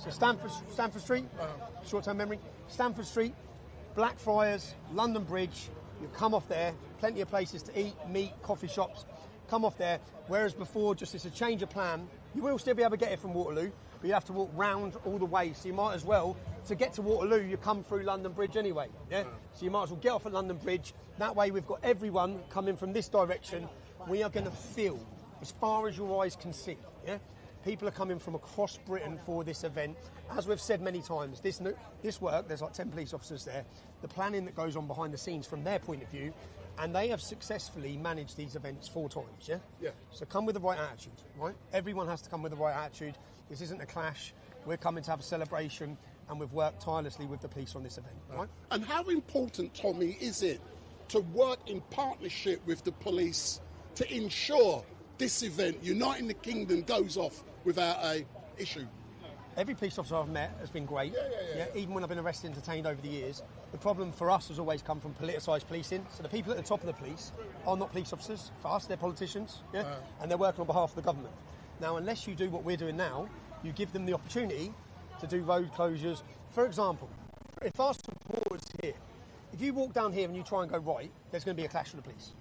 So Stamford Street, short-term memory, Stamford Street, Blackfriars, London Bridge, you come off there, plenty of places to eat, meet, coffee shops, come off there, whereas before, just as a change of plan, you will still be able to get it from Waterloo, but you have to walk round all the way, so you might as well, to get to Waterloo, you come through London Bridge anyway, yeah? So you might as well get off at London Bridge, that way we've got everyone coming from this direction, we are going to feel, as far as your eyes can see, yeah? People are coming from across Britain for this event. As we've said many times, this work, there's like 10 police officers there, the planning that goes on behind the scenes from their point of view, and they have successfully managed these events 4 times, yeah? Yeah. So come with the right attitude, right? Everyone has to come with the right attitude. This isn't a clash. We're coming to have a celebration, and we've worked tirelessly with the police on this event, right? And how important, Tommy, is it to work in partnership with the police to ensure this event, Uniting the Kingdom, goes off without a issue? Every police officer I've met has been great. Yeah. Even when I've been arrested and detained over the years. The problem for us has always come from politicised policing. So the people at the top of the police are not police officers. For us, they're politicians, and they're working on behalf of the government. Now, unless you do what we're doing now, you give them the opportunity to do road closures. For example, if our supporters here, if you walk down here and you try and go right, there's going to be a clash with the police,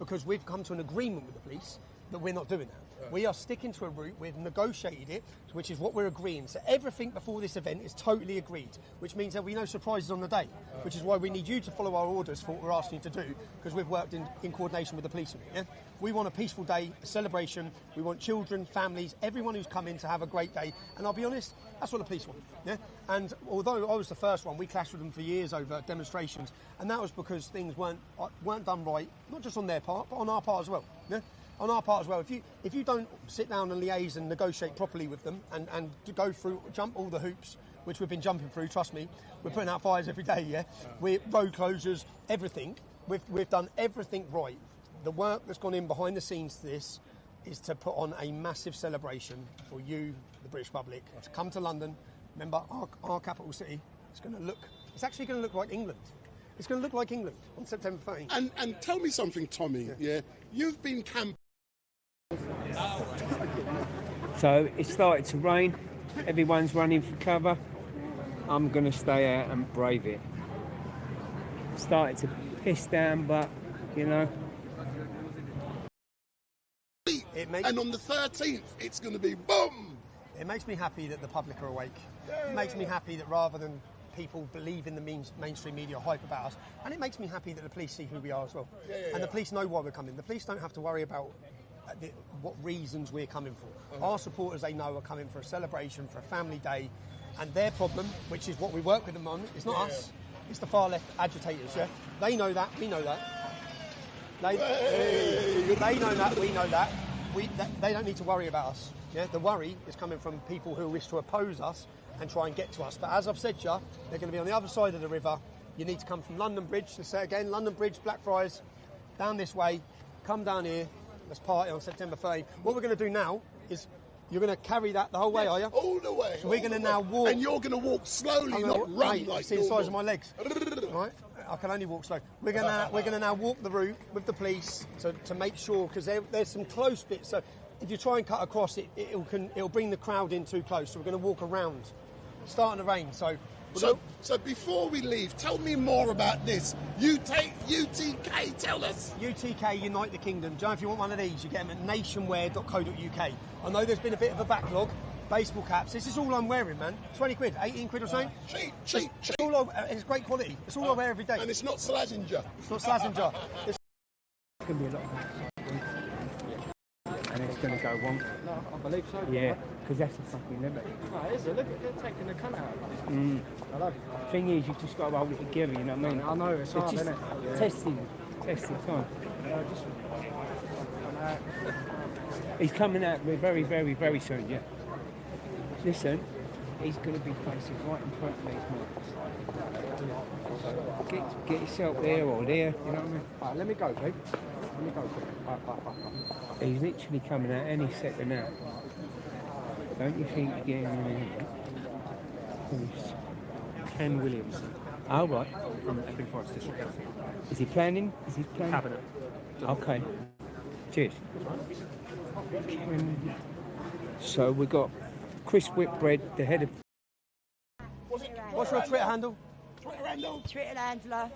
because we've come to an agreement with the police that we're not doing that. We are sticking to a route, we've negotiated it, which is what we're agreeing. So everything before this event is totally agreed, which means there'll be no surprises on the day, which is why we need you to follow our orders for what we're asking you to do, because we've worked in coordination with the police on it, yeah? We want a peaceful day, a celebration, we want children, families, everyone who's come in to have a great day, and I'll be honest, that's what the police want, yeah? And although I was the first one, we clashed with them for years over demonstrations, and that was because things weren't done right, not just on their part, but on our part as well, yeah? On our part as well, if you don't sit down and liaise and negotiate properly with them and to go through, jump all the hoops, which we've been jumping through, trust me, we're putting out fires every day, yeah? We're road closures, everything. We've done everything right. The work that's gone in behind the scenes to this is to put on a massive celebration for you, the British public, to come to London. Remember, our capital city, it's actually going to look like England. It's going to look like England on September 13th. And tell me something, Tommy, you've been campaigning. So it started to rain, everyone's running for cover. I'm going to stay out and brave it. Started to piss down, but, And on the 13th, it's going to be boom! It makes me happy that the public are awake. It makes me happy that rather than people believe in the mainstream media hype about us, and it makes me happy that the police see who we are as well. And the police know why we're coming. The police don't have to worry about what reasons we're coming for. Our supporters, they know, are coming for a celebration, for a family day, and their problem, which is what we work with them on, is not us, it's the far left agitators, yeah? They know that, we know that. They know that, we know that. They don't need to worry about us, yeah? The worry is coming from people who wish to oppose us and try and get to us. But as I've said to you, they're going to be on the other side of the river. You need to come from London Bridge, let's say again, London Bridge, Blackfriars, down this way, come down here, let's party on September 30th. What we're going to do now is you're going to carry that the whole way, are you? All the way. So we're going to now walk. And you're going to walk slowly, not run like see the size of my legs, right? I can only walk slow. We're going to now walk the route with the police to make sure, because there's some close bits. So if you try and cut across it, it'll bring the crowd in too close. So we're going to walk around. It's starting to rain, so before we leave, tell me more about this. UTK, tell us. UTK, Unite the Kingdom. Joe, if you want one of these, you get them at nationwear.co.uk. I know there's been a bit of a backlog. Baseball caps. This is all I'm wearing, man. 20 quid, 18 quid or something. Cheap. It's great quality. It's all I wear every day. And it's not Slazenger. It's not Slazenger. it's going to be a lot of that. And it's going to go wrong. No, I believe so. Yeah, because that's a fucking liberty. No, it is. Look at they're taking the cunt out of it. I love it. The thing is, you've just got to hold it together, you know what I mean? I know, it's hard, just isn't it? Yeah. testing time. He's coming out very, very, very soon, yeah. Listen, he's going to be facing right in front of these marks. Get yourself there or there, you know what I mean? Right, let me go, Pete. Let me go, Pete. Bye. He's literally coming out any second now. Don't you think you're getting in here? Ken Williamson Oh, right. from Epping Forest District Council. Is he planning? Cabinet. Okay. Cheers. So we've got Chris Whitbread, the head of What's your Twitter handle? Twitter handle? Twitter handler.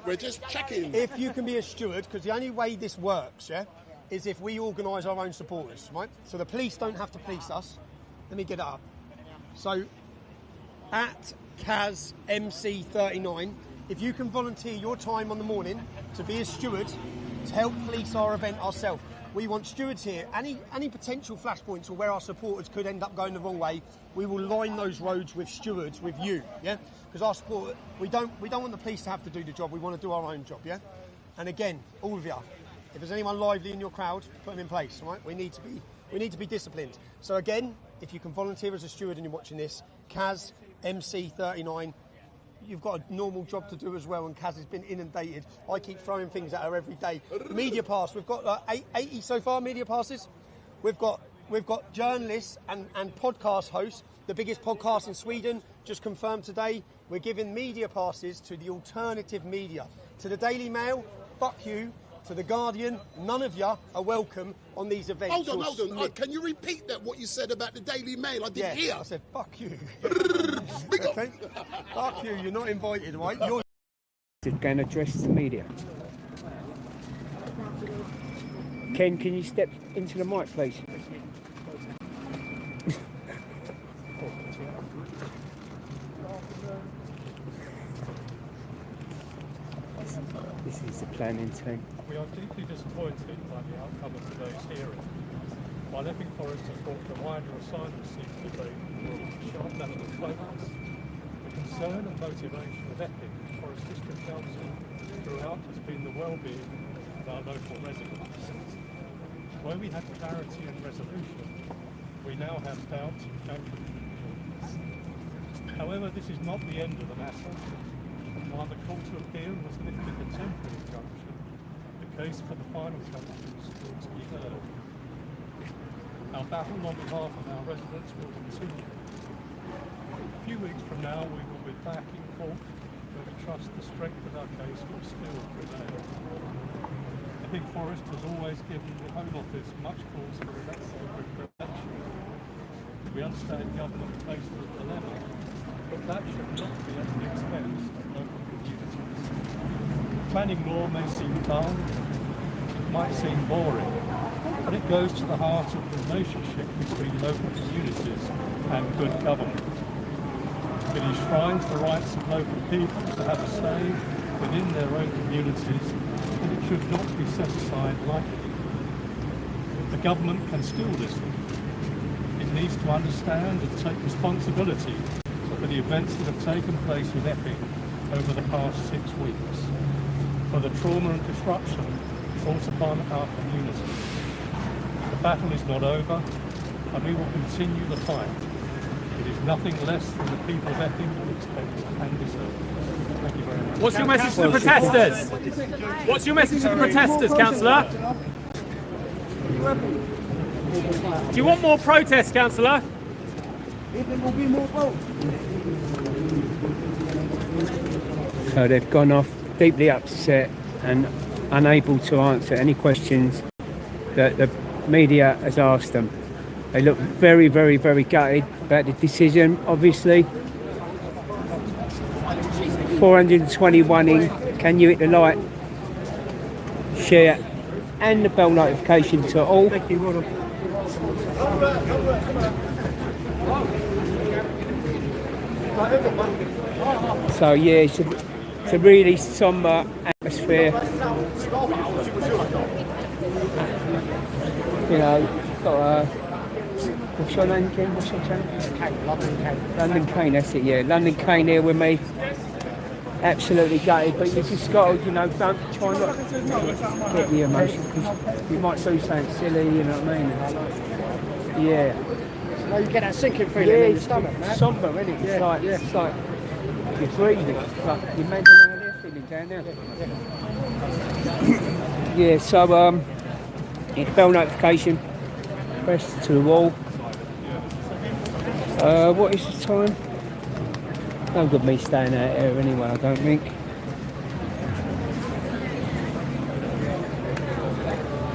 We're just checking. If you can be a steward, because the only way this works, yeah, is if we organise our own supporters, right? So the police don't have to police us. Let me get it up. So, at CazMC39, if you can volunteer your time on the morning to be a steward to help police our event ourselves. We want stewards here. Any potential flashpoints or where our supporters could end up going the wrong way, we will line those roads with stewards, with you, yeah? Because our support, we don't want the police to have to do the job. We want to do our own job, yeah? And again, all of you, if there's anyone lively in your crowd, put them in place, all right? We need to be disciplined. So again, if you can volunteer as a steward and you're watching this, Kaz MC39. You've got a normal job to do as well, and Kaz has been inundated. I keep throwing things at her every day. Media pass, we've got 80 so far media passes. We've got journalists and podcast hosts. The biggest podcast in Sweden just confirmed today. We're giving media passes to the alternative media. To the Daily Mail, fuck you. To the Guardian, none of you are welcome on these events. Hold on. Can you repeat that, what you said about the Daily Mail? I didn't hear. I said, fuck you. Okay? Fuck you, you're not invited, right? You're going to address the media. Ken, can you step into the mic, please? This is the planning team. We are deeply disappointed by the outcome of today's hearing. While Epping Forest has brought the wider asylum seeker debate into sharp national focus, the concern and motivation of Epping Forest District Council throughout has been the well-being of our local residents. Where we had clarity and resolution, we now have doubt and confusion. However, this is not the end of the matter. While the Court of Appeal has lifted the temporary injunction, the case for the final judgment is still to be heard. Our battle on behalf of our residents will continue. A few weeks from now, we will be back in court, where we trust the strength of our case will still prevail. Epping Forest has always given the Home Office much cause for reflection. We understand government faces a dilemma, but that should not be at the expense of local communities. Planning law may seem dull, it might seem boring, but it goes to the heart of the relationship between local communities and good government. It enshrines the rights of local people to have a say within their own communities, and it should not be set aside lightly. The government can still listen. It needs to understand and take responsibility for the events that have taken place in Epping over the past 6 weeks, for the trauma and disruption brought upon our community. The battle is not over, and we will continue the fight. It is nothing less than the people of Epping expect and deserve. Thank you very much. What's your message to the protesters? What's your message to the protesters, Councillor? Do you want more protests, Councillor? So they've gone off deeply upset and unable to answer any questions that the media has asked them. They look very, very, very gutted about the decision, obviously. 421 in. Can you hit the like, share and the bell notification to all? Thank you, well done. So yeah, it's a really sombre atmosphere. You know, got what's your name, Ken? What's your channel? London Cane. London Cane, that's it, yeah. London Cane here with me. Absolutely gutted, but you just got to, you know, don't try not to get the emotion, because you might do something silly, you know what I mean? Yeah. Well, you get that sinking feeling in your stomach, man. It's sombre, isn't it? It's like, yeah. it's like you're breathing. It's like you imagine how they're feeling down there. Yeah, so hit bell notification, press to the wall. What is the time? No good me staying out here anyway, I don't think.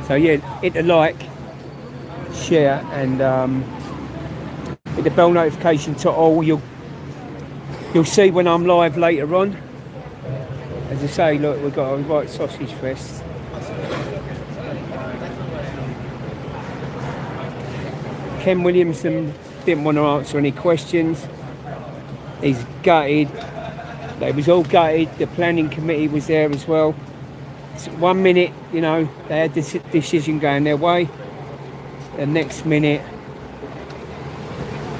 So yeah, hit the like, share and hit the bell notification to all. You'll You'll see when I'm live later on. As I say, look, we've got a right sausage fest. Ken Williamson didn't want to answer any questions. He's gutted. They was all gutted. The planning committee was there as well. So 1 minute, you know, they had this decision going their way. The next minute,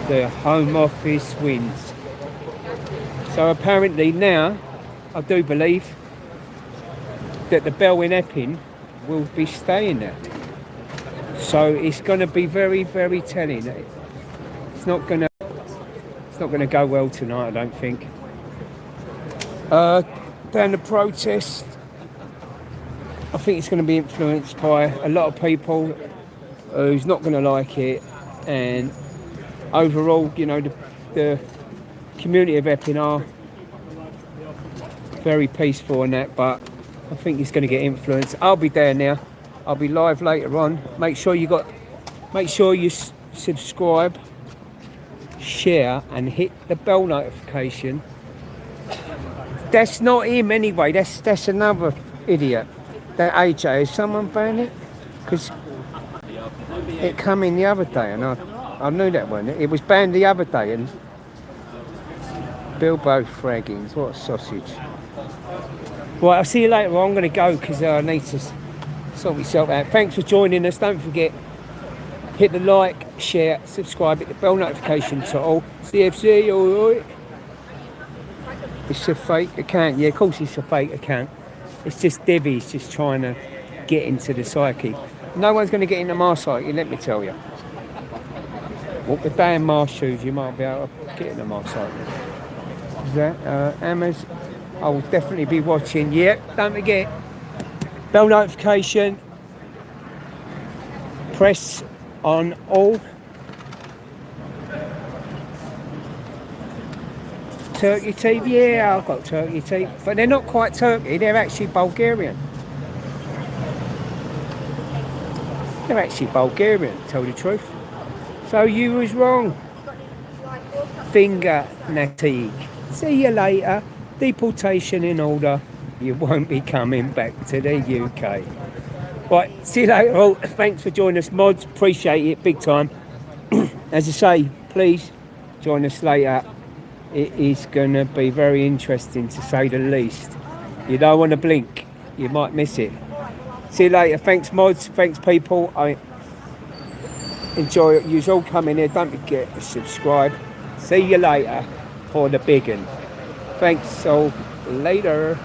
the Home Office wins. So apparently now, I do believe that the Bell in Epping will be staying there. So it's going to be very, very telling. It's not going to go well tonight, I don't think. Down the protest, I think it's going to be influenced by a lot of people who's not going to like it, and overall, you know, the community of Epping are very peaceful and that, but I think it's going to get influenced. I'll be there now. I'll be live later on. Make sure you subscribe, share, and hit the bell notification. That's not him anyway. That's another idiot. That AJ. Is someone banned it? Because it come in the other day, and I knew that one. It was banned the other day, and Bilbo Fraggins. What a sausage. Right, I'll see you later. I'm going to go because I need to sort myself out. Thanks for joining us. Don't forget, hit the like, share, subscribe, hit the bell notification to all. CFC, alright. It's a fake account. Yeah, of course it's a fake account. It's just Debbie's just trying to get into the psyche. No one's going to get into my psyche, let me tell you. Walk the day in my shoes, you might be able to get into my psyche. Is that Hammers? I will definitely be watching. Yep, don't forget. Bell notification. Press on all. Turkey teeth, yeah, I've got turkey teeth, but they're not quite Turkey, they're actually Bulgarian. They're actually Bulgarian, to tell the truth. So you was wrong. Finger natig. See you later. Deportation in order. You won't be coming back to the UK. Right, see you later all. Thanks for joining us, mods. Appreciate it, big time. As I say, please join us later. It is going to be very interesting, to say the least. You don't want to blink. You might miss it. See you later. Thanks, mods. Thanks, people. I enjoy it. You all coming here. Don't forget to subscribe. See you later for the big one. Thanks all. Later.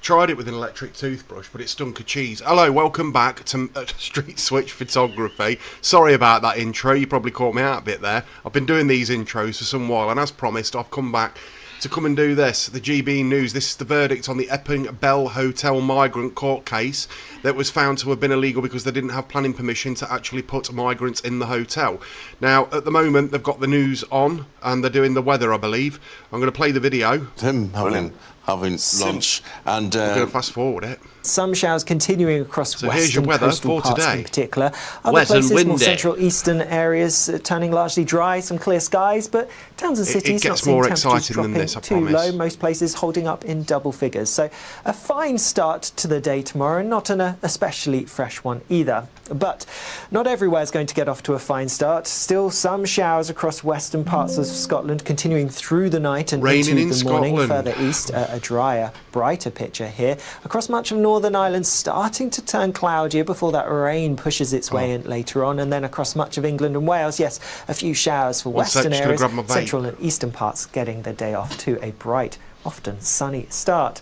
Tried it with an electric toothbrush, but it stunk of cheese. Hello, welcome back to Street Switch Photography. Sorry about that intro, you probably caught me out a bit there. I've been doing these intros for some while, and as promised, I've come back to come and do this. The GB News, this is the verdict on the Epping Bell Hotel migrant court case that was found to have been illegal because they didn't have planning permission to actually put migrants in the hotel. Now, at the moment, they've got the news on, and they're doing the weather, I believe. I'm going to play the video. Them having lunch, and I'm going to fast forward it. Some showers continuing across western weather coastal for parts today. in particular. Other places, more central eastern areas, turning largely dry, some clear skies, but towns and cities it not gets seeing more temperatures exciting than dropping this, I too promise. low. Most places holding up in double figures. So a fine start to the day tomorrow, not an especially fresh one either. But not everywhere is going to get off to a fine start. Still some showers across western parts of Scotland continuing through the night and Raining into in the morning. Scotland. Further east, a drier, brighter picture here. Across much of Northern Ireland, starting to turn cloudier before that rain pushes its way in later on, and then across much of England and Wales, yes, a few showers for western areas, central and eastern parts getting the day off to a bright, often sunny start.